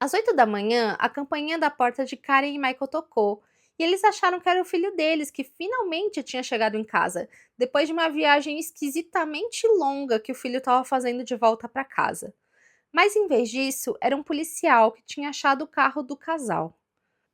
Às 8 da manhã, a campainha da porta de Karen e Michael tocou, e eles acharam que era o filho deles, que finalmente tinha chegado em casa, depois de uma viagem esquisitamente longa que o filho estava fazendo de volta para casa. Mas em vez disso, era um policial que tinha achado o carro do casal.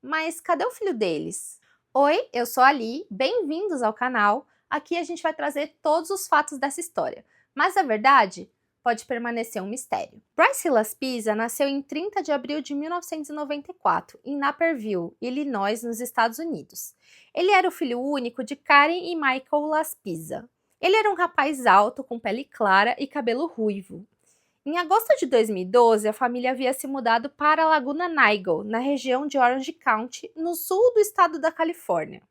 Mas cadê o filho deles? Oi, eu sou a Ali, bem-vindos ao canal. Aqui a gente vai trazer todos os fatos dessa história. Mas a verdade pode permanecer um mistério. Bryce Hillas Pisa nasceu em 30 de abril de 1994, em Naperville, Illinois, nos Estados Unidos. Ele era o filho único de Karen e Michael Las Pisa. Ele era um rapaz alto, com pele clara e cabelo ruivo. Em agosto de 2012, a família havia se mudado para Laguna Niguel, na região de Orange County, no sul do estado da Califórnia.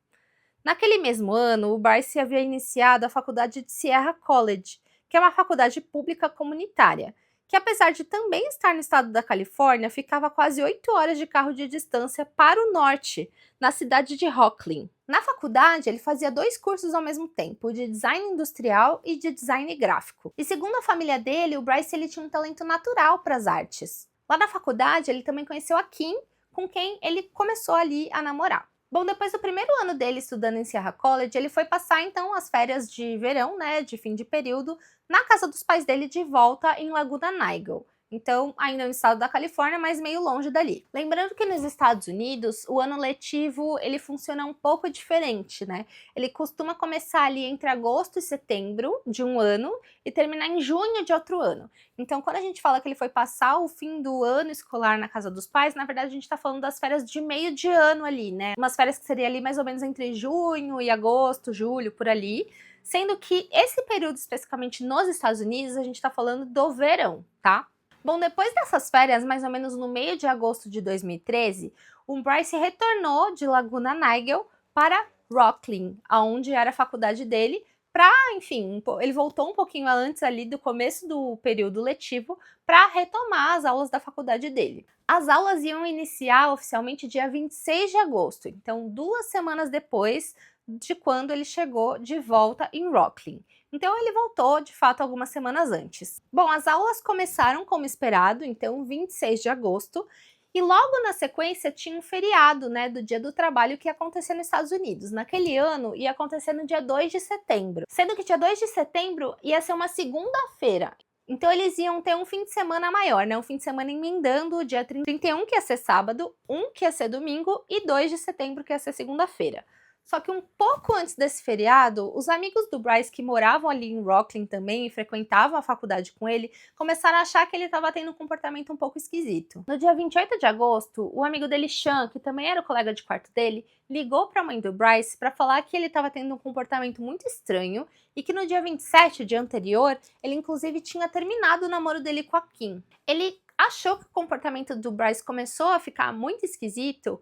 Naquele mesmo ano, o Bryce havia iniciado a faculdade de Sierra College, que é uma faculdade pública comunitária, que apesar de também estar no estado da Califórnia, ficava a quase 8 horas de carro de distância para o norte, na cidade de Rocklin. Na faculdade, ele fazia 2 cursos ao mesmo tempo, de design industrial e de design gráfico. E segundo a família dele, o Bryce ele tinha um talento natural para as artes. Lá na faculdade, ele também conheceu a Kim, com quem ele começou ali a namorar. Bom, depois do primeiro ano dele estudando em Sierra College, ele foi passar então as férias de verão, né, de fim de período, na casa dos pais dele de volta em Laguna Niguel. Então, ainda no estado da Califórnia, mas meio longe dali. Lembrando que nos Estados Unidos, o ano letivo, ele funciona um pouco diferente, né? Ele costuma começar ali entre agosto e setembro de um ano e terminar em junho de outro ano. Então, quando a gente fala que ele foi passar o fim do ano escolar na casa dos pais, na verdade a gente tá falando das férias de meio de ano ali, né? Umas férias que seria ali mais ou menos entre junho e agosto, julho, por ali. Sendo que esse período especificamente nos Estados Unidos, a gente tá falando do verão, tá? Bom, depois dessas férias, mais ou menos no meio de agosto de 2013, o Bryce retornou de Laguna Niguel para Rocklin, aonde era a faculdade dele, para, enfim, ele voltou um pouquinho antes ali do começo do período letivo para retomar as aulas da faculdade dele. As aulas iam iniciar oficialmente dia 26 de agosto, então 2 semanas depois de quando ele chegou de volta em Rocklin. Então ele voltou, de fato, algumas semanas antes. Bom, as aulas começaram como esperado, então 26 de agosto, e logo na sequência tinha um feriado, né, do Dia do Trabalho que ia acontecer nos Estados Unidos. Naquele ano ia acontecer no dia 2 de setembro, sendo que dia 2 de setembro ia ser uma segunda-feira. Então eles iam ter um fim de semana maior, né, um fim de semana emendando o dia 31, que ia ser sábado, 1 que ia ser domingo e 2 de setembro que ia ser segunda-feira. Só que um pouco antes desse feriado, os amigos do Bryce que moravam ali em Rocklin também e frequentavam a faculdade com ele, começaram a achar que ele estava tendo um comportamento um pouco esquisito. No dia 28 de agosto, o amigo dele, Sean, que também era o colega de quarto dele, ligou para a mãe do Bryce para falar que ele estava tendo um comportamento muito estranho e que no dia 27, o dia anterior, ele inclusive tinha terminado o namoro dele com a Kim. Ele achou que o comportamento do Bryce começou a ficar muito esquisito,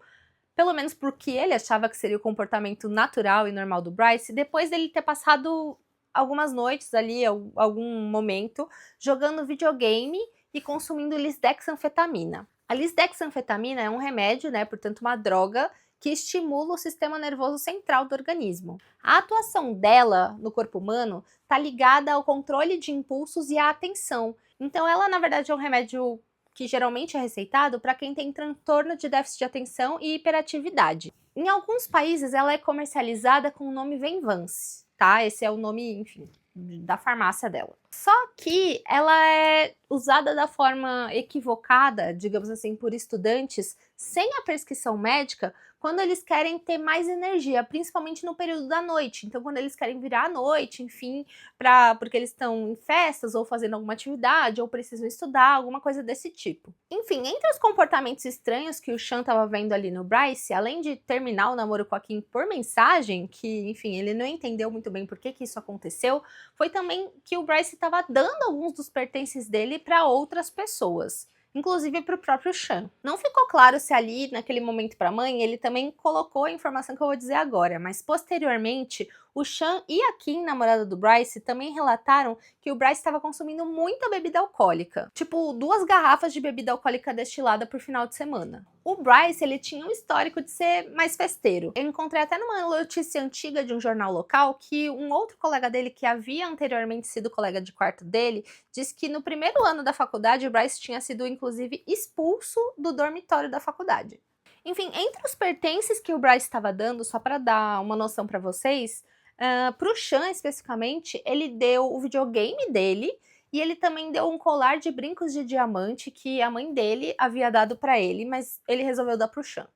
pelo menos porque ele achava que seria o comportamento natural e normal do Bryce, depois dele ter passado algumas noites ali, algum momento, jogando videogame e consumindo lisdexanfetamina. A lisdexanfetamina é um remédio, né, portanto uma droga, que estimula o sistema nervoso central do organismo. A atuação dela no corpo humano está ligada ao controle de impulsos e à atenção. Então ela, na verdade, é um remédio que geralmente é receitado para quem tem transtorno de déficit de atenção e hiperatividade. Em alguns países, ela é comercializada com o nome Venvance, tá? Esse é o nome, enfim, da farmácia dela. Só que ela é usada da forma equivocada, digamos assim, por estudantes, sem a prescrição médica, quando eles querem ter mais energia, principalmente no período da noite. Então, quando eles querem virar à noite, enfim, porque eles estão em festas ou fazendo alguma atividade ou precisam estudar, alguma coisa desse tipo. Enfim, entre os comportamentos estranhos que o Sean estava vendo ali no Bryce, além de terminar o namoro com a Kim por mensagem, que, enfim, ele não entendeu muito bem por que isso aconteceu, foi também que o Bryce estava dando alguns dos pertences dele para outras pessoas, inclusive para o próprio Sean. Não ficou claro se ali, naquele momento para a mãe, ele também colocou a informação que eu vou dizer agora, mas posteriormente O Sean e a Kim, namorada do Bryce, também relataram que o Bryce estava consumindo muita bebida alcoólica, tipo 2 garrafas de bebida alcoólica destilada por final de semana. O Bryce, ele tinha um histórico de ser mais festeiro. Eu encontrei até numa notícia antiga de um jornal local que um outro colega dele, que havia anteriormente sido colega de quarto dele, disse que no primeiro ano da faculdade o Bryce tinha sido inclusive expulso do dormitório da faculdade. Enfim, entre os pertences que o Bryce estava dando, só para dar uma noção para vocês, para o Sean especificamente, ele deu o videogame dele e ele também deu um colar de brincos de diamante que a mãe dele havia dado para ele, mas ele resolveu dar para o Sean.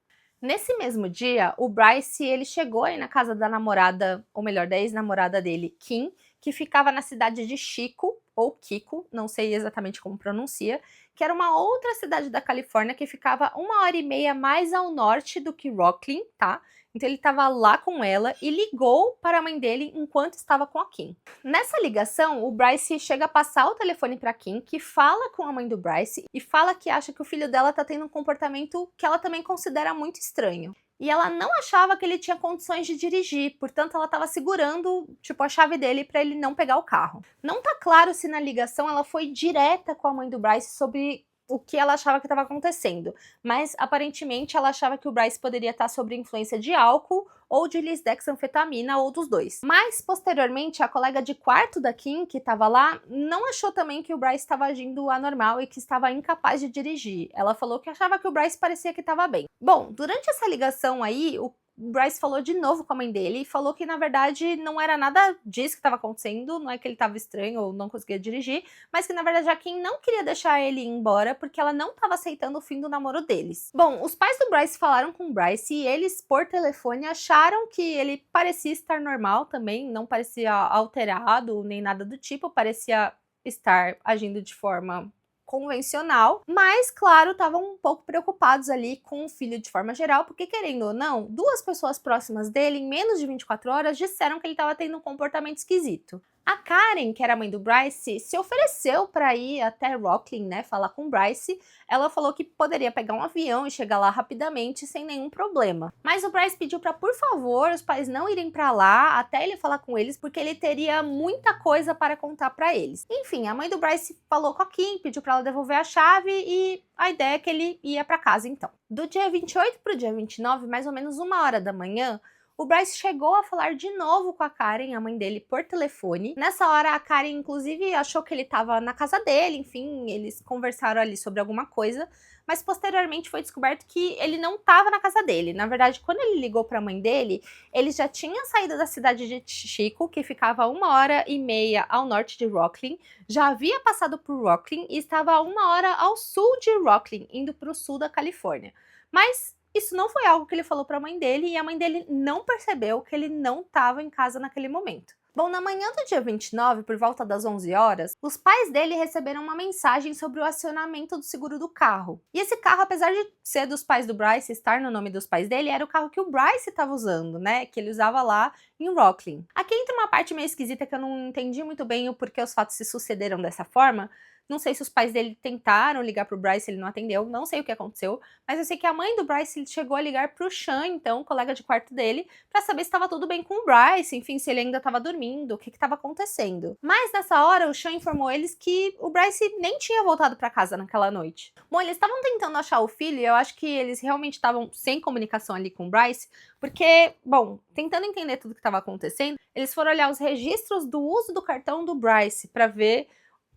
Nesse mesmo dia, o Bryce ele chegou aí na casa da namorada, ou melhor, da ex-namorada dele, Kim, que ficava na cidade de Chico, ou Kiko, não sei exatamente como pronuncia, que era uma outra cidade da Califórnia que ficava 1h30 mais ao norte do que Rocklin, tá? Então ele estava lá com ela e ligou para a mãe dele enquanto estava com a Kim. Nessa ligação, o Bryce chega a passar o telefone para Kim, que fala com a mãe do Bryce e fala que acha que o filho dela tá tendo um comportamento que ela também considera muito estranho. E ela não achava que ele tinha condições de dirigir, portanto ela estava segurando, tipo, a chave dele para ele não pegar o carro. Não tá claro se na ligação ela foi direta com a mãe do Bryce sobre o que ela achava que estava acontecendo, mas aparentemente ela achava que o Bryce poderia estar sob influência de álcool ou de lisdexanfetamina, ou dos dois. Mas, posteriormente, a colega de quarto da Kim, que estava lá, não achou também que o Bryce estava agindo anormal e que estava incapaz de dirigir. Ela falou que achava que o Bryce parecia que estava bem. Bom, durante essa ligação aí, o Bryce falou de novo com a mãe dele e falou que, na verdade, não era nada disso que estava acontecendo, não é que ele estava estranho ou não conseguia dirigir, mas que, na verdade, a Kim não queria deixar ele ir embora porque ela não estava aceitando o fim do namoro deles. Bom, os pais do Bryce falaram com o Bryce e eles, por telefone, acharam que ele parecia estar normal também, não parecia alterado nem nada do tipo, parecia estar agindo de forma convencional, mas, claro, estavam um pouco preocupados ali com o filho de forma geral, porque, querendo ou não, 2 pessoas próximas dele, em menos de 24 horas, disseram que ele estava tendo um comportamento esquisito. A Karen, que era a mãe do Bryce, se ofereceu para ir até Rocklin, né, falar com o Bryce. Ela falou que poderia pegar um avião e chegar lá rapidamente sem nenhum problema. Mas o Bryce pediu para, por favor, os pais não irem para lá até ele falar com eles, porque ele teria muita coisa para contar para eles. Enfim, a mãe do Bryce falou com a Kim, pediu para ela devolver a chave e a ideia é que ele ia para casa então. Do dia 28 para o dia 29, mais ou menos 1h da manhã, o Bryce chegou a falar de novo com a Karen, a mãe dele, por telefone. Nessa hora, a Karen, inclusive, achou que ele estava na casa dele, enfim, eles conversaram ali sobre alguma coisa, mas posteriormente foi descoberto que ele não estava na casa dele. Na verdade, quando ele ligou para a mãe dele, ele já tinha saído da cidade de Chico, que ficava 1h30 ao norte de Rocklin, já havia passado por Rocklin e estava a 1h ao sul de Rocklin, indo para o sul da Califórnia. Mas isso não foi algo que ele falou para a mãe dele e a mãe dele não percebeu que ele não estava em casa naquele momento. Bom, na manhã do dia 29, por volta das 11 horas, os pais dele receberam uma mensagem sobre o acionamento do seguro do carro. E esse carro, apesar de ser dos pais do Bryce, estar no nome dos pais dele, era o carro que o Bryce estava usando, né? Que ele usava lá em Rocklin. Aqui entra uma parte meio esquisita que eu não entendi muito bem o porquê os fatos se sucederam dessa forma. Não sei se os pais dele tentaram ligar pro Bryce, ele não atendeu, não sei o que aconteceu, mas eu sei que a mãe do Bryce chegou a ligar pro Sean, então, colega de quarto dele, pra saber se estava tudo bem com o Bryce, enfim, se ele ainda estava dormindo, o que estava acontecendo. Mas nessa hora, o Sean informou eles que o Bryce nem tinha voltado pra casa naquela noite. Bom, eles estavam tentando achar o filho e eu acho que eles realmente estavam sem comunicação ali com o Bryce, porque, bom, tentando entender tudo que estava acontecendo, eles foram olhar os registros do uso do cartão do Bryce pra ver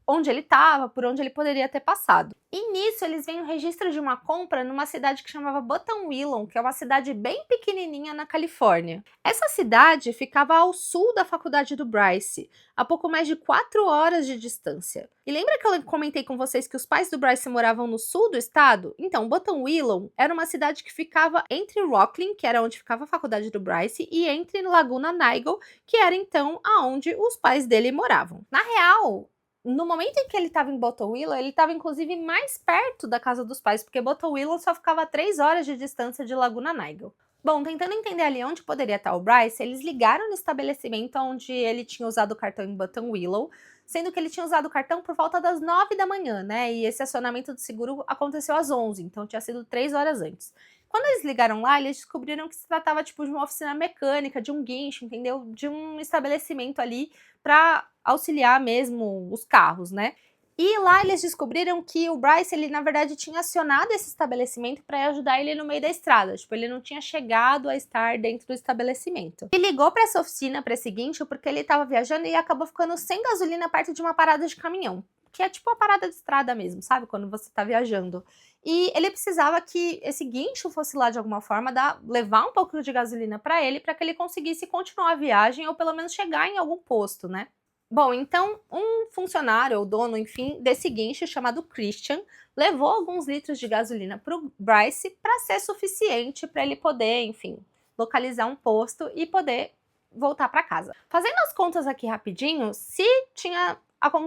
onde ele estava, por onde ele poderia ter passado. E nisso eles veem o registro de uma compra numa cidade que chamava Buttonwillow, que é uma cidade bem pequenininha na Califórnia. Essa cidade ficava ao sul da faculdade do Bryce, a pouco mais de 4 horas de distância. E lembra que eu comentei com vocês que os pais do Bryce moravam no sul do estado? Então, Buttonwillow era uma cidade que ficava entre Rocklin, que era onde ficava a faculdade do Bryce, e entre Laguna Niguel, que era então aonde os pais dele moravam. Na real, no momento em que ele estava em Buttonwillow, ele estava inclusive mais perto da casa dos pais, porque Buttonwillow só ficava a 3 horas de distância de Laguna Niguel. Bom, tentando entender ali onde poderia estar o Bryce, eles ligaram no estabelecimento onde ele tinha usado o cartão em Buttonwillow, sendo que ele tinha usado o cartão por volta das 9 da manhã, né? E esse acionamento do seguro aconteceu às 11, então tinha sido 3 horas antes. Quando eles ligaram lá, eles descobriram que se tratava tipo de uma oficina mecânica, de um guincho, entendeu? De um estabelecimento ali para auxiliar mesmo os carros, né? E lá eles descobriram que o Bryce, ele na verdade tinha acionado esse estabelecimento para ajudar ele no meio da estrada. Tipo, ele não tinha chegado a estar dentro do estabelecimento. Ele ligou para essa oficina, para esse guincho, porque ele estava viajando e acabou ficando sem gasolina perto de uma parada de caminhão. Que é tipo uma parada de estrada mesmo, sabe? Quando você tá viajando. E ele precisava que esse guincho fosse lá de alguma forma, levar um pouco de gasolina para que ele conseguisse continuar a viagem ou pelo menos chegar em algum posto, né? Bom, então um funcionário ou dono, enfim, desse guincho chamado Christian levou alguns litros de gasolina para o Bryce para ser suficiente para ele poder, enfim, localizar um posto e poder voltar para casa. Fazendo as contas aqui rapidinho, se tinha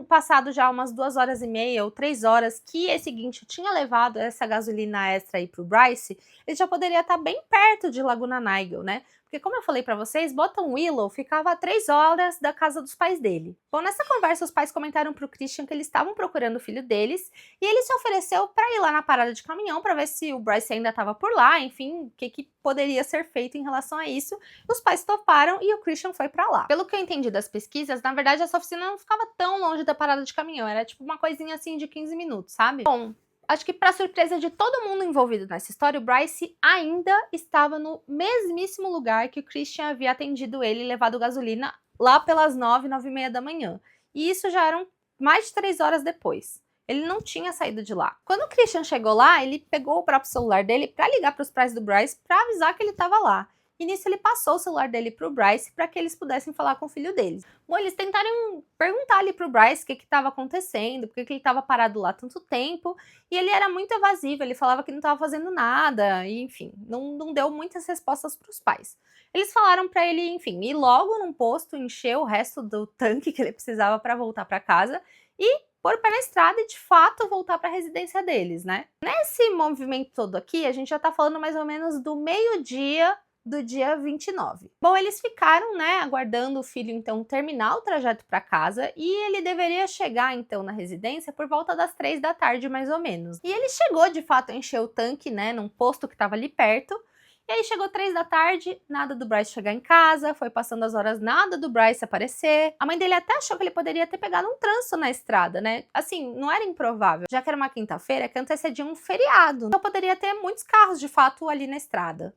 passado já umas 2 horas e meia ou 3 horas que esse guincho tinha levado essa gasolina extra aí pro Bryce, ele já poderia estar bem perto de Laguna Niguel, né? Porque como eu falei para vocês, Bottom Willow ficava a 3 horas da casa dos pais dele. Bom, nessa conversa os pais comentaram pro Christian que eles estavam procurando o filho deles e ele se ofereceu para ir lá na parada de caminhão para ver se o Bryce ainda estava por lá, enfim, o que poderia ser feito em relação a isso. Os pais toparam e o Christian foi para lá. Pelo que eu entendi das pesquisas, na verdade essa oficina não ficava tão longe da parada de caminhão, era tipo uma coisinha assim de 15 minutos, sabe? Bom, acho que para surpresa de todo mundo envolvido nessa história, o Bryce ainda estava no mesmíssimo lugar que o Christian havia atendido ele e levado gasolina lá pelas 9, 9h30 da manhã. E isso já eram mais de 3 horas depois. Ele não tinha saído de lá. Quando o Christian chegou lá, ele pegou o próprio celular dele para ligar para os pais do Bryce para avisar que ele estava lá. E nisso ele passou o celular dele pro Bryce para que eles pudessem falar com o filho deles. Bom, eles tentaram perguntar ali pro Bryce o que estava acontecendo, por que ele estava parado lá tanto tempo, e ele era muito evasivo, ele falava que não estava fazendo nada, e enfim, não deu muitas respostas para os pais. Eles falaram para ele, enfim, ir logo num posto, encher o resto do tanque que ele precisava para voltar para casa e pôr o pé na estrada e de fato voltar para a residência deles, né? Nesse movimento todo aqui, a gente já tá falando mais ou menos do meio-dia do dia 29. Bom, eles ficaram, né, aguardando o filho então terminar o trajeto para casa e ele deveria chegar então na residência por volta das 3 da tarde mais ou menos. E ele chegou de fato a encher o tanque, né, num posto que estava ali perto. E aí chegou 3 da tarde, nada do Bryce chegar em casa, foi passando as horas, nada do Bryce aparecer. A mãe dele até achou que ele poderia ter pegado um trânsito na estrada, né? Assim, não era improvável, já que era uma quinta-feira que antecedia um feriado. Então poderia ter muitos carros de fato ali na estrada.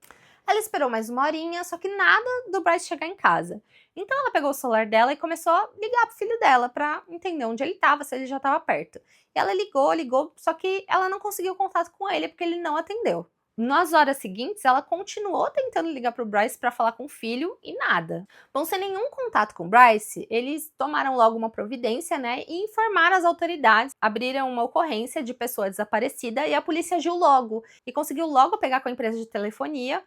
Ela esperou mais uma horinha, só que nada do Bryce chegar em casa. Então ela pegou o celular dela e começou a ligar pro filho dela para entender onde ele estava, se ele já estava perto. E ela ligou, só que ela não conseguiu contato com ele porque ele não atendeu. Nas horas seguintes, ela continuou tentando ligar pro Bryce para falar com o filho e nada. Bom, sem nenhum contato com o Bryce, eles tomaram logo uma providência, né, e informaram as autoridades, abriram uma ocorrência de pessoa desaparecida e a polícia agiu logo e conseguiu logo pegar com a empresa de telefonia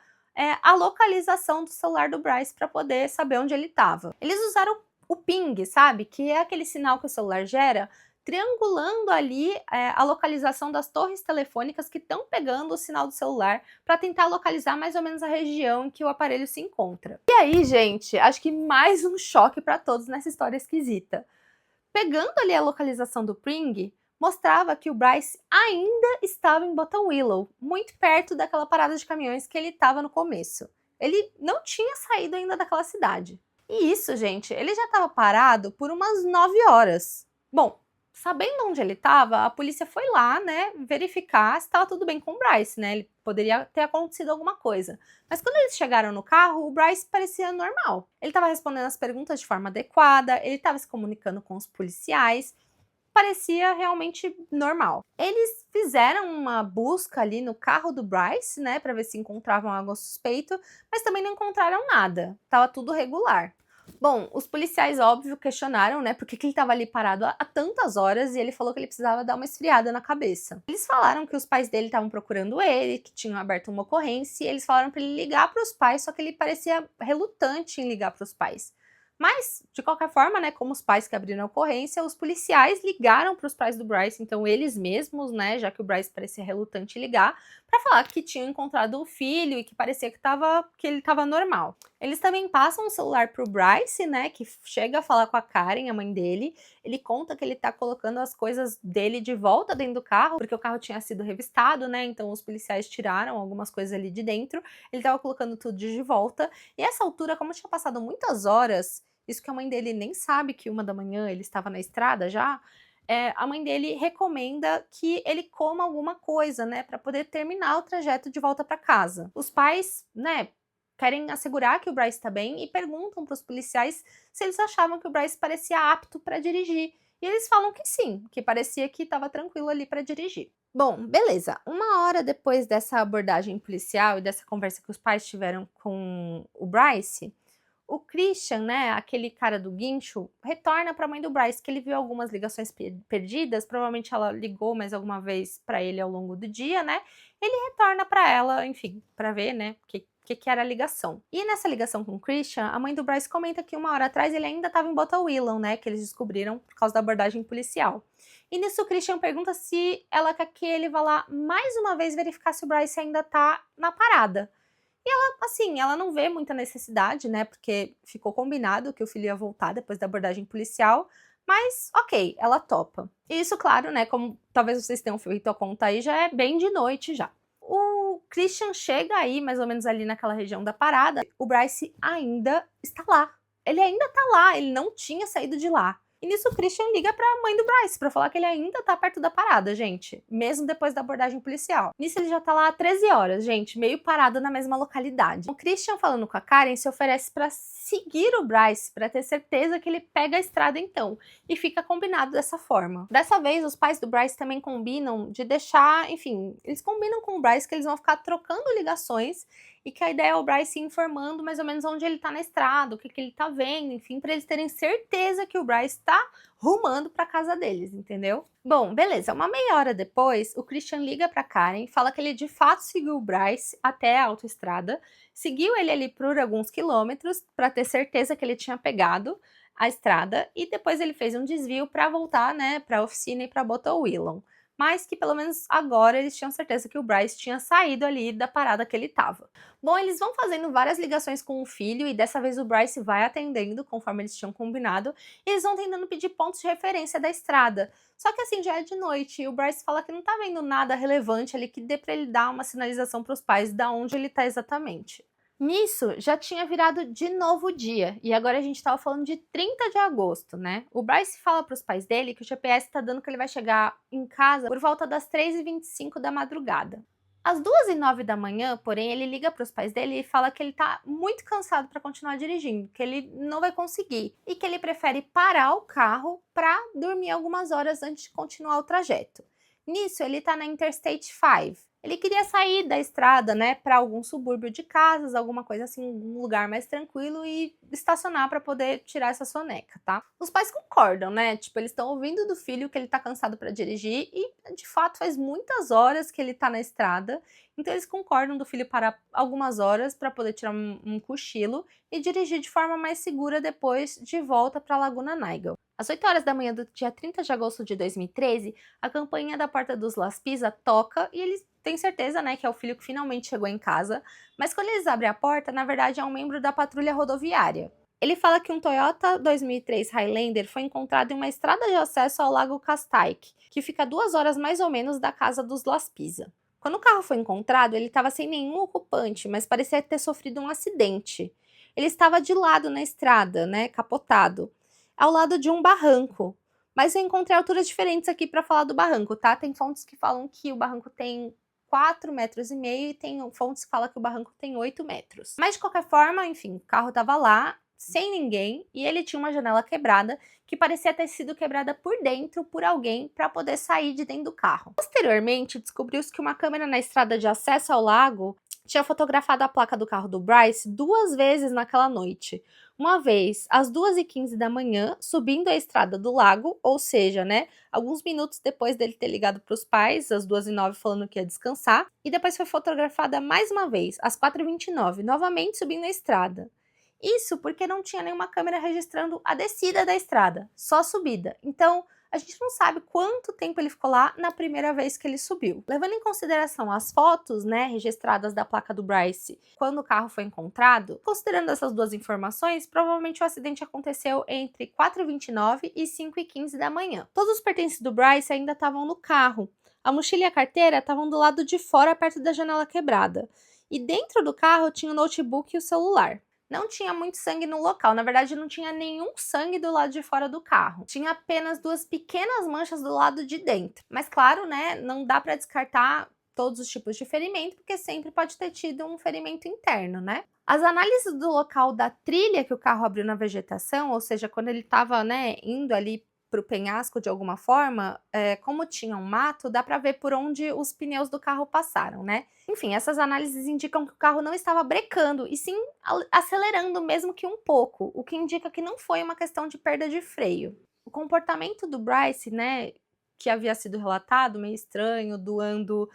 a localização do celular do Bryce para poder saber onde ele estava. Eles usaram o ping, sabe? Que é aquele sinal que o celular gera, triangulando ali a localização das torres telefônicas que estão pegando o sinal do celular para tentar localizar mais ou menos a região em que o aparelho se encontra. E aí, gente, acho que mais um choque para todos nessa história esquisita. Pegando ali a localização do ping, mostrava que o Bryce ainda estava em Bottom Willow, muito perto daquela parada de caminhões que ele estava no começo. Ele não tinha saído ainda daquela cidade. E isso, gente, ele já estava parado por umas 9 horas. Bom, sabendo onde ele estava, a polícia foi lá, né, verificar se estava tudo bem com o Bryce, né? Ele poderia ter acontecido alguma coisa. Mas quando eles chegaram no carro, o Bryce parecia normal. Ele estava respondendo as perguntas de forma adequada, ele estava se comunicando com os policiais, parecia realmente normal. Eles fizeram uma busca ali no carro do Bryce, né, para ver se encontravam algo suspeito, mas também não encontraram nada. Tava tudo regular. Bom, os policiais, óbvio, questionaram, né, por que ele estava ali parado há tantas horas e ele falou que ele precisava dar uma esfriada na cabeça. Eles falaram que os pais dele estavam procurando ele, que tinham aberto uma ocorrência e eles falaram para ele ligar para os pais, só que ele parecia relutante em ligar para os pais. Mas, de qualquer forma, né, como os pais que abriram a ocorrência, os policiais ligaram para os pais do Bryce, então eles mesmos, né, já que o Bryce parecia relutante em ligar, para falar que tinham encontrado o filho e que parecia que ele estava normal. Eles também passam o celular pro Bryce, né, que chega a falar com a Karen, a mãe dele. Ele conta que ele tá colocando as coisas dele de volta dentro do carro, porque o carro tinha sido revistado, né, então os policiais tiraram algumas coisas ali de dentro. Ele tava colocando tudo de volta. E essa altura, como tinha passado muitas horas, isso que a mãe dele nem sabe que 1 da manhã ele estava na estrada já, a mãe dele recomenda que ele coma alguma coisa, né, para poder terminar o trajeto de volta para casa. Os pais, né, querem assegurar que o Bryce está bem e perguntam para os policiais se eles achavam que o Bryce parecia apto para dirigir. E eles falam que sim, que parecia que estava tranquilo ali para dirigir. Bom, beleza. 1 hora depois dessa abordagem policial e dessa conversa que os pais tiveram com o Bryce, o Christian, né, aquele cara do guincho, retorna para a mãe do Bryce, que ele viu algumas ligações perdidas, provavelmente ela ligou mais alguma vez para ele ao longo do dia, né? Ele retorna para ela, enfim, para ver, né, que era a ligação. E nessa ligação com o Christian, a mãe do Bryce comenta que 1 hora atrás ele ainda estava em Bottle Willow, né, que eles descobriram por causa da abordagem policial. E nisso o Christian pergunta se ela quer que ele vá lá mais uma vez verificar se o Bryce ainda tá na parada. Assim, ela não vê muita necessidade, né, porque ficou combinado que o filho ia voltar depois da abordagem policial, mas ok, ela topa. E isso, claro, né, como talvez vocês tenham feito a conta aí, já é bem de noite já. O Christian chega aí, mais ou menos ali naquela região da parada, o Bryce ainda está lá. Ele ainda tá lá, ele não tinha saído de lá. E nisso o Christian liga pra mãe do Bryce pra falar que ele ainda tá perto da parada, gente. Mesmo depois da abordagem policial. Nisso ele já tá lá há 13 horas, gente, meio parado na mesma localidade. O Christian, falando com a Karen, se oferece pra seguir o Bryce, pra ter certeza que ele pega a estrada então. E fica combinado dessa forma. Dessa vez, os pais do Bryce também combinam de deixar, enfim, eles combinam com o Bryce que eles vão ficar trocando ligações e que a ideia é o Bryce informando mais ou menos onde ele tá na estrada, o que ele tá vendo, enfim, para eles terem certeza que o Bryce tá rumando pra casa deles, entendeu? Bom, beleza, 1 meia hora depois, o Christian liga pra Karen, fala que ele de fato seguiu o Bryce até a autoestrada, seguiu ele ali por alguns quilômetros para ter certeza que ele tinha pegado a estrada e depois ele fez um desvio para voltar, né, para a oficina e para Bottle Willow. Mas que pelo menos agora eles tinham certeza que o Bryce tinha saído ali da parada que ele estava. Bom, eles vão fazendo várias ligações com o filho e dessa vez o Bryce vai atendendo, conforme eles tinham combinado, e eles vão tentando pedir pontos de referência da estrada. Só que assim, já é de noite e o Bryce fala que não tá vendo nada relevante ali que dê pra ele dar uma sinalização para os pais de onde ele tá exatamente. Nisso, já tinha virado de novo o dia, e agora a gente estava falando de 30 de agosto, né? O Bryce fala para os pais dele que o GPS está dando que ele vai chegar em casa por volta das 3h25 da madrugada. Às 2h09 da manhã, porém, ele liga para os pais dele e fala que ele tá muito cansado para continuar dirigindo, que ele não vai conseguir e que ele prefere parar o carro para dormir algumas horas antes de continuar o trajeto. Nisso, ele tá na Interstate 5. Ele queria sair da estrada, né, para algum subúrbio de casas, alguma coisa assim, um lugar mais tranquilo e estacionar para poder tirar essa soneca, tá? Os pais concordam, né? Tipo, eles estão ouvindo do filho que ele tá cansado para dirigir e, de fato, faz muitas horas que ele tá na estrada. Então, eles concordam do filho parar algumas horas para poder tirar um cochilo e dirigir de forma mais segura depois de volta para Laguna Niguel. Às 8 horas da manhã do dia 30 de agosto de 2013, a campainha da porta dos Las Pisa toca e eles têm certeza, né, que é o filho que finalmente chegou em casa, mas quando eles abrem a porta, na verdade é um membro da patrulha rodoviária. Ele fala que um Toyota 2003 Highlander foi encontrado em uma estrada de acesso ao Lago Castaic, que fica a 2 horas mais ou menos da casa dos Las Pisa. Quando o carro foi encontrado, ele estava sem nenhum ocupante, mas parecia ter sofrido um acidente. Ele estava de lado na estrada, né, capotado, ao lado de um barranco. Mas eu encontrei alturas diferentes aqui para falar do barranco, tá? Tem fontes que falam que o barranco tem 4,5 metros e tem fontes que falam que o barranco tem 8 metros. Mas de qualquer forma, enfim, o carro estava lá, sem ninguém, e ele tinha uma janela quebrada, que parecia ter sido quebrada por dentro por alguém para poder sair de dentro do carro. Posteriormente, descobriu-se que uma câmera na estrada de acesso ao lago tinha fotografado a placa do carro do Bryce 2 vezes naquela noite. Uma vez às 2h15 da manhã, subindo a estrada do lago, ou seja, né, alguns minutos depois dele ter ligado para os pais, às 2h09 falando que ia descansar, e depois foi fotografada mais uma vez, às 4h29, novamente subindo a estrada. Isso porque não tinha nenhuma câmera registrando a descida da estrada, só a subida. Então, a gente não sabe quanto tempo ele ficou lá na primeira vez que ele subiu. Levando em consideração as fotos, né, registradas da placa do Bryce quando o carro foi encontrado, considerando essas duas informações, provavelmente o acidente aconteceu entre 4h29 e 5h15 da manhã. Todos os pertences do Bryce ainda estavam no carro. A mochila e a carteira estavam do lado de fora, perto da janela quebrada. E dentro do carro tinha o notebook e o celular. Não tinha muito sangue no local, na verdade não tinha nenhum sangue do lado de fora do carro. Tinha apenas duas pequenas manchas do lado de dentro. Mas claro, né, não dá para descartar todos os tipos de ferimento, porque sempre pode ter tido um ferimento interno, né? As análises do local da trilha que o carro abriu na vegetação, ou seja, quando ele estava, né, indo ali para o penhasco de alguma forma, como tinha um mato, dá para ver por onde os pneus do carro passaram, né? Enfim, essas análises indicam que o carro não estava brecando, e sim acelerando mesmo que um pouco, o que indica que não foi uma questão de perda de freio. O comportamento do Bryce, né, que havia sido relatado, meio estranho, doando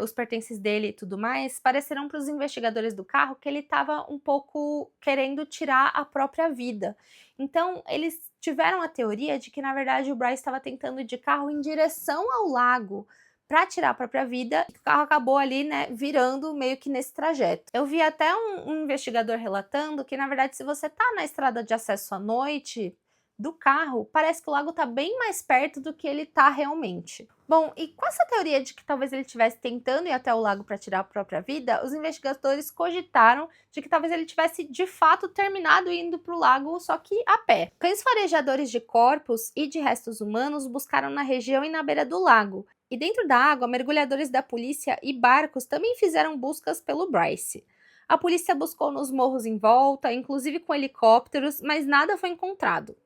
os pertences dele e tudo mais, pareceram para os investigadores do carro que ele estava um pouco querendo tirar a própria vida. Então, eles tiveram a teoria de que, na verdade, o Bryce estava tentando ir de carro em direção ao lago para tirar a própria vida, e o carro acabou ali, né, virando meio que nesse trajeto. Eu vi até um investigador relatando que, na verdade, se você tá na estrada de acesso à noite do carro, parece que o lago tá bem mais perto do que ele tá realmente. Bom, e com essa teoria de que talvez ele estivesse tentando ir até o lago para tirar a própria vida, os investigadores cogitaram de que talvez ele tivesse de fato terminado indo para o lago, só que a pé. Cães farejadores de corpos e de restos humanos buscaram na região e na beira do lago. E dentro da água, mergulhadores da polícia e barcos também fizeram buscas pelo Bryce. A polícia buscou nos morros em volta, inclusive com helicópteros, mas nada foi encontrado.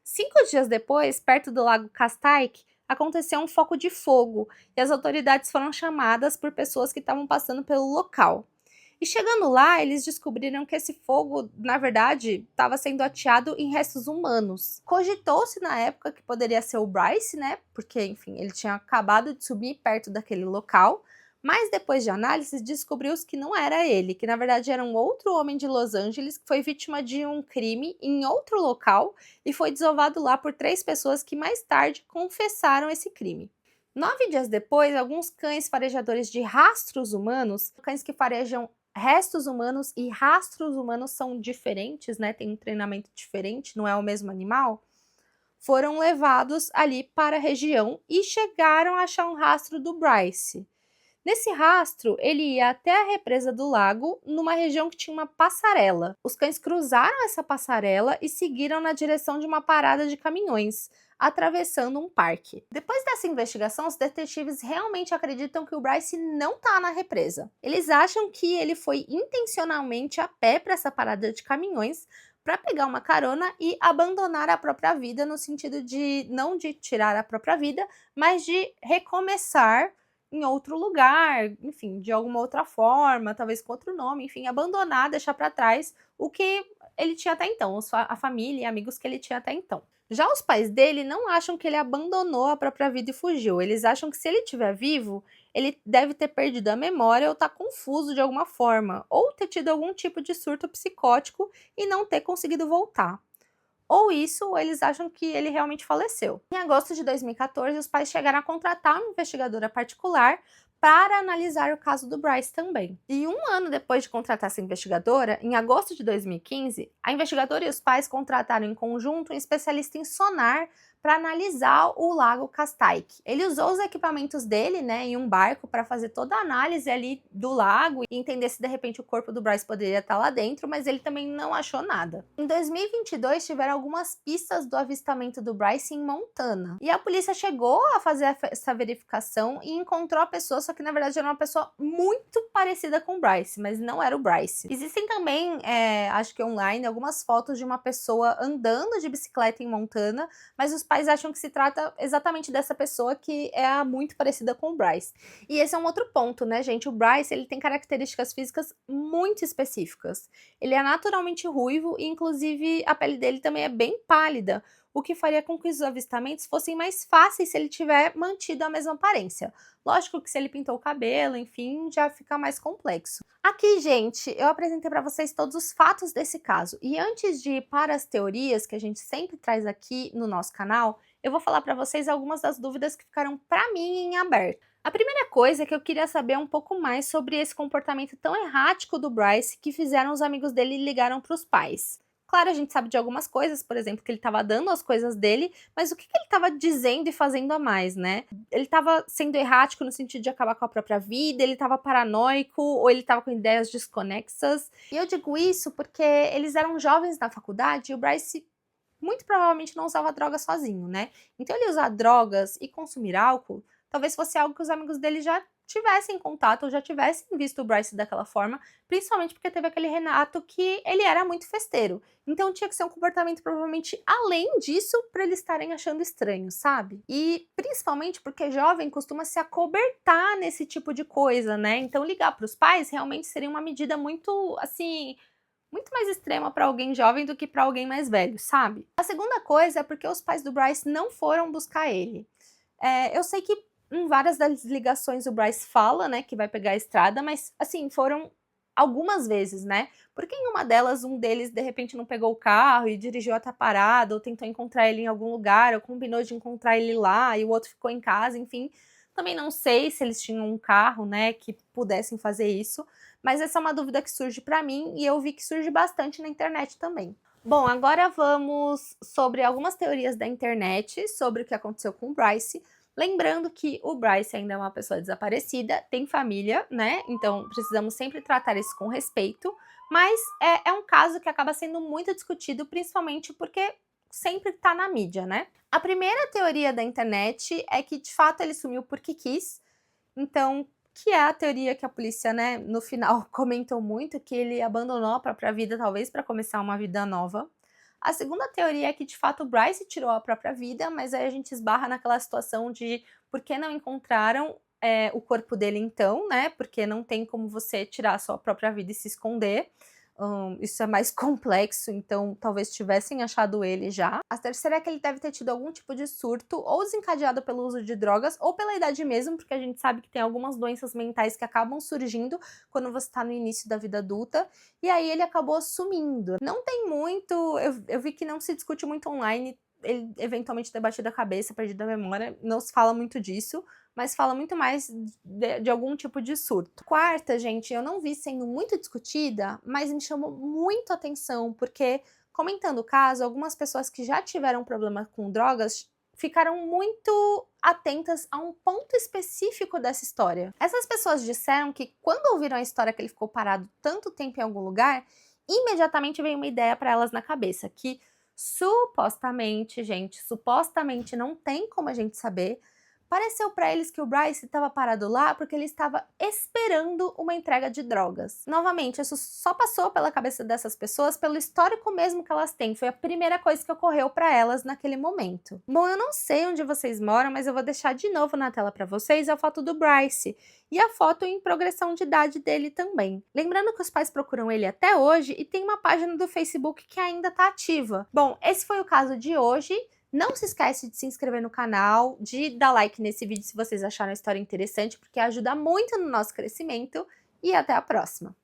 5 dias depois, perto do lago Castaic, aconteceu um foco de fogo e as autoridades foram chamadas por pessoas que estavam passando pelo local. E chegando lá, eles descobriram que esse fogo, na verdade, estava sendo ateado em restos humanos. Cogitou-se na época que poderia ser o Bryce, né? Porque, enfim, ele tinha acabado de subir perto daquele local. Mas depois de análise, descobriu-se que não era ele, que na verdade era um outro homem de Los Angeles que foi vítima de um crime em outro local e foi desovado lá por 3 pessoas que mais tarde confessaram esse crime. 9 dias depois, alguns cães farejadores de rastros humanos, cães que farejam restos humanos e rastros humanos são diferentes, né? Tem um treinamento diferente, não é o mesmo animal, foram levados ali para a região e chegaram a achar um rastro do Bryce. Nesse rastro, ele ia até a represa do lago, numa região que tinha uma passarela. Os cães cruzaram essa passarela e seguiram na direção de uma parada de caminhões, atravessando um parque. Depois dessa investigação, os detetives realmente acreditam que o Bryce não está na represa. Eles acham que ele foi intencionalmente a pé para essa parada de caminhões para pegar uma carona e abandonar a própria vida, no sentido de não de tirar a própria vida, mas de recomeçar em outro lugar, enfim, de alguma outra forma, talvez com outro nome, enfim, abandonar, deixar para trás o que ele tinha até então, a família e amigos que ele tinha até então. Já os pais dele não acham que ele abandonou a própria vida e fugiu. Eles acham que se ele estiver vivo, ele deve ter perdido a memória ou estar confuso de alguma forma, ou ter tido algum tipo de surto psicótico e não ter conseguido voltar. Ou isso, ou eles acham que ele realmente faleceu. Em agosto de 2014, os pais chegaram a contratar uma investigadora particular para analisar o caso do Bryce também. E um ano depois de contratar essa investigadora, em agosto de 2015, a investigadora e os pais contrataram em conjunto um especialista em sonar para analisar o lago Castaic. Ele usou os equipamentos dele, né, em um barco para fazer toda a análise ali do lago e entender se de repente o corpo do Bryce poderia estar lá dentro, mas ele também não achou nada. Em 2022 tiveram algumas pistas do avistamento do Bryce em Montana. E a polícia chegou a fazer essa verificação e encontrou a pessoa, só que na verdade era uma pessoa muito parecida com o Bryce, mas não era o Bryce. Existem também, acho que online, algumas fotos de uma pessoa andando de bicicleta em Montana, mas os pais acham que se trata exatamente dessa pessoa que é muito parecida com o Bryce. E esse é um outro ponto, né, gente? O Bryce, ele tem características físicas muito específicas. Ele é naturalmente ruivo e, inclusive, a pele dele também é bem pálida, o que faria com que os avistamentos fossem mais fáceis se ele tiver mantido a mesma aparência. Lógico que se ele pintou o cabelo, enfim, já fica mais complexo. Aqui, gente, eu apresentei para vocês todos os fatos desse caso. E antes de ir para as teorias que a gente sempre traz aqui no nosso canal, eu vou falar para vocês algumas das dúvidas que ficaram para mim em aberto. A primeira coisa é que eu queria saber um pouco mais sobre esse comportamento tão errático do Bryce que fizeram os amigos dele e ligaram para os pais. Claro, a gente sabe de algumas coisas, por exemplo, que ele estava dando as coisas dele, mas o que ele estava dizendo e fazendo a mais, né? Ele estava sendo errático no sentido de acabar com a própria vida, ele estava paranoico ou ele estava com ideias desconexas. E eu digo isso porque eles eram jovens na faculdade e o Bryce muito provavelmente não usava drogas sozinho, né? Então ele usar drogas e consumir álcool talvez fosse algo que os amigos dele já tivessem contato ou já tivessem visto o Bryce daquela forma, principalmente porque teve aquele Renato que ele era muito festeiro. Então tinha que ser um comportamento provavelmente além disso para eles estarem achando estranho, sabe? E principalmente porque jovem costuma se acobertar nesse tipo de coisa, né? Então ligar para os pais realmente seria uma medida muito, assim, muito mais extrema para alguém jovem do que para alguém mais velho, sabe? A segunda coisa é porque os pais do Bryce não foram buscar ele. Eu sei que em várias das ligações o Bryce fala, né, que vai pegar a estrada, mas, assim, foram algumas vezes, né? Porque em uma delas, um deles, de repente, não pegou o carro e dirigiu até a parada, ou tentou encontrar ele em algum lugar, ou combinou de encontrar ele lá, e o outro ficou em casa, enfim. Também não sei se eles tinham um carro, né, que pudessem fazer isso, mas essa é uma dúvida que surge para mim, e eu vi que surge bastante na internet também. Bom, agora vamos sobre algumas teorias da internet sobre o que aconteceu com o Bryce. Lembrando que o Bryce ainda é uma pessoa desaparecida, tem família, né? Então precisamos sempre tratar isso com respeito. Mas é um caso que acaba sendo muito discutido, principalmente porque sempre tá na mídia, né? A primeira teoria da internet é que de fato ele sumiu porque quis. Então, que é a teoria que a polícia, né, no final comentou muito, que ele abandonou a própria vida, talvez para começar uma vida nova. A segunda teoria é que, de fato, o Bryce tirou a própria vida, mas aí a gente esbarra naquela situação de por que não encontraram o corpo dele então, né? Porque não tem como você tirar a sua própria vida e se esconder. Isso é mais complexo, então talvez tivessem achado ele já. A terceira é que ele deve ter tido algum tipo de surto, ou desencadeado pelo uso de drogas, ou pela idade mesmo, porque a gente sabe que tem algumas doenças mentais que acabam surgindo quando você está no início da vida adulta, e aí ele acabou sumindo. Não tem muito, eu vi que não se discute muito online, ele eventualmente ter batido a cabeça, perdido a memória, não se fala muito disso, mas fala muito mais de algum tipo de surto. Quarta, gente, eu não vi sendo muito discutida, mas me chamou muito a atenção, porque, comentando o caso, algumas pessoas que já tiveram problema com drogas ficaram muito atentas a um ponto específico dessa história. Essas pessoas disseram que, quando ouviram a história que ele ficou parado tanto tempo em algum lugar, imediatamente veio uma ideia para elas na cabeça, que supostamente, gente, supostamente não tem como a gente saber, pareceu para eles que o Bryce estava parado lá porque ele estava esperando uma entrega de drogas. Novamente, isso só passou pela cabeça dessas pessoas pelo histórico mesmo que elas têm. Foi a primeira coisa que ocorreu para elas naquele momento. Bom, eu não sei onde vocês moram, mas eu vou deixar de novo na tela para vocês a foto do Bryce e a foto em progressão de idade dele também. Lembrando que os pais procuram ele até hoje e tem uma página do Facebook que ainda está ativa. Bom, esse foi o caso de hoje. Não se esquece de se inscrever no canal, de dar like nesse vídeo se vocês acharam a história interessante, porque ajuda muito no nosso crescimento. E até a próxima!